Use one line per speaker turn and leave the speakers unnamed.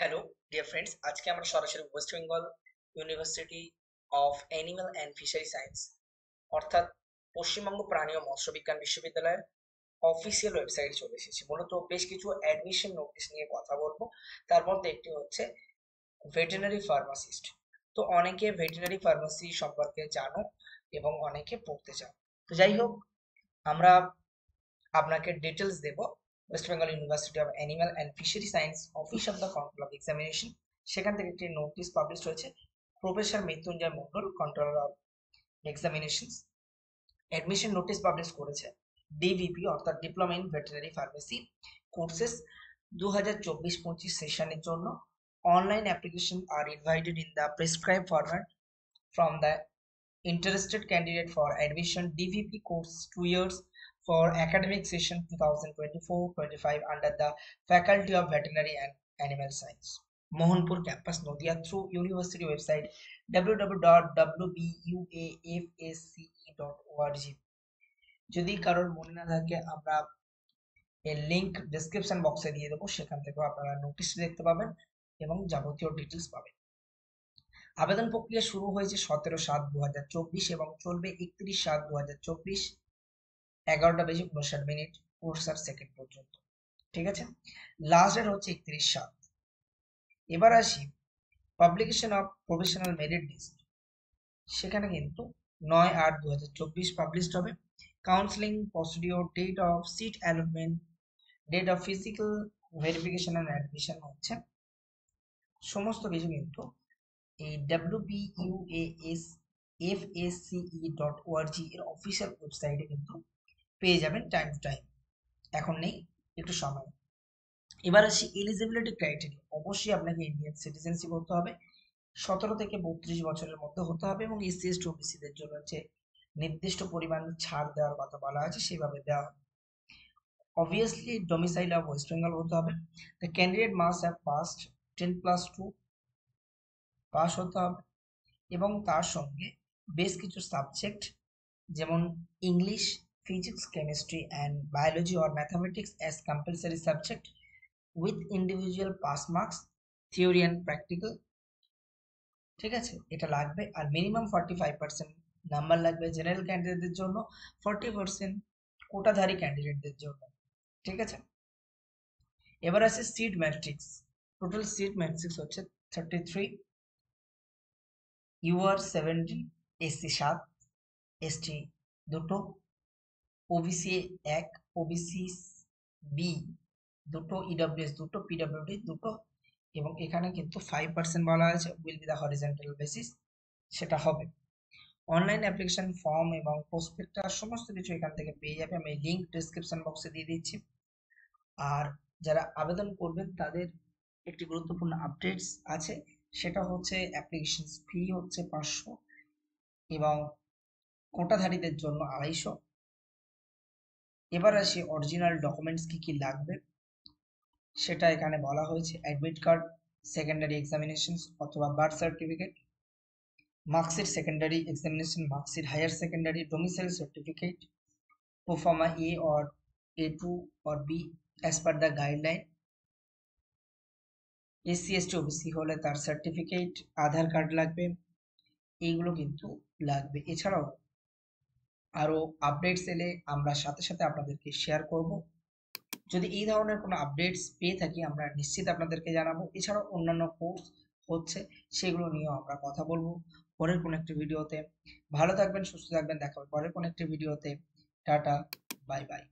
Hello dear friends, আজকে আমরা সরাসরি West Bengal university of animal and fishery science অর্থাৎ পশ্চিমবঙ্গ প্রাণী ও মৎস্য বিজ্ঞান বিশ্ববিদ্যালয়ের অফিসিয়াল ওয়েবসাইটে চলে এসেছি। মূলত বেশ কিছু অ্যাডমিশন নোটিশ নিয়ে কথা বলবো। তার মধ্যে একটি হচ্ছে ভেটেরিনারি ফার্মাসিস্ট। তো অনেকে ভেটেরিনারি ফার্মাসি সম্পর্কে জানো এবং অনেকে পড়তে চাও। তো যাই হোক, আমরা আপনাকে ডিটেলস দেব। West Bengal university of animal and fishery science office of the control of examination, সেখান থেকে একটি নোটিশ পাবলিশ হয়েছে। Professor Mrityunjay Mondal, controller of examinations, admission notice publish করেছে। ডিভিপি অর্থাৎ diploma in veterinary pharmacy courses 2024-25 সেশনের জন্য online application are invited in the prescribe format from the interested candidate for admission DVP course 2 years for academic session 2024-25 under the Faculty of Veterinary and Animal Science, Mohanpur campus, Nadia, through university website www.wbuafsce.org। যদি কারোর মনে না থাকে, আমরা এর link description বক্সে দিয়ে দেবো, সেখান থেকেও আপনারা নোটিশ দেখতে পাবেন এবং যাবতীয় ডিটেলস পাবেন। আবেদন প্রক্রিয়া শুরু হয়েছে 17/7/2024 এবং চলবে 31/7/2024, 11:59 কোর্স আর সেকেন্ড পর্যন্ত। ঠিক আছে, লাস্ট ডেট হচ্ছে 31/7। এবার আসি publication of professional merit list, সেখানে কিন্তু 9/8/2024 পাবলিশড হবে। Counselling procedure, date of seat allotment, date of physical verification and admission হচ্ছে সমস্ত কিছু কিন্তু এই wbuafsce.org এর অফিসিয়াল ওয়েবসাইটে কিন্তু পেয়ে যাবেন টাইম টু টাইম। এখন নেই, একটু সময়। এবার আসি এলিজিবিলিটি ক্রাইটেরিয়া। অবশ্যই আপনাকে ইন্ডিয়ান সিটিজেনশিপ হতে হবে, 17 থেকে 32 বছরের মধ্যে হতে হবে এবং এসসি এসটি ওবিসিদের জন্য যে নির্দিষ্ট পরিমাণ ছাড় দেওয়ার কথা বলা আছে সেভাবে দেওয়া হবে। Obviously domicile of West Bengal হতে হবে। The candidate must have passed 10+2 pass হতে হবে এবং তার সঙ্গে বেশ কিছু সাবজেক্ট যেমন English, physics, chemistry and biology or mathematics as compulsory subject with individual pass marks, theory and practical. ঠিক আছে, এটা লাগবে। আর মিনিমাম 45% নাম্বার লাগবে জেনারেল ক্যান্ডিডেটদের জন্য, 40% কোটাধারী ক্যান্ডিডেটদের জন্য। ঠিক আছে, এবার আছে seat matrix. Total seat matrix হচ্ছে 33, UR 17, SC 7, ST 2, OBC 1, OBC B 2, EWS 2, PWD 2, এবং এখানে কিন্তু 5% বলা আছে will be the horizontal basis, সেটা হবে। অনলাইন অ্যাপ্লিকেশন ফর্ম এবং প্রসপেক্টাস সমস্ত কিছু এখান থেকে পেয়ে যাবে, আমি লিংক ডেসক্রিপশন বক্সে দিয়ে দিচ্ছি। আর যারা আবেদন করবেন তাদের একটি গুরুত্বপূর্ণ আপডেটস আছে, সেটা হচ্ছে অ্যাপ্লিকেশন ফি হচ্ছে 500 এবং কোটাধারীদের জন্য 250। এবার আসি অরিজিনাল ডকুমেন্টস কি কি লাগবে, সেটা এখানে বলা হয়েছে। অ্যাডমিট কার্ড, সেকেন্ডারি এক্সামিনেশনস অথবা birth certificate, marksheet secondary examination, marksheet higher secondary, domicile certificate, proforma A or A2 or B as per the guideline, SC ST OBC হলে তার সার্টিফিকেট, আধার কার্ড লাগবে, এইগুলো কিন্তু লাগবে। এছাড়াও আরো আপডেটস এলে আমরা সাথে সাথে আপনাদেরকে শেয়ার করব। যদি এই ধরনের কোনো আপডেটস পেয়ে থাকি আমরা নিশ্চিত আপনাদেরকে জানাবো। এছাড়াও অন্যান্য কোর্স হচ্ছে, সেগুলো নিয়েও আমরা কথা বলবো পরের কোনো একটি ভিডিওতে। ভালো থাকবেন, সুস্থ থাকবেন, দেখা হবে পরের কোনো একটি ভিডিওতে। Tata, bye bye.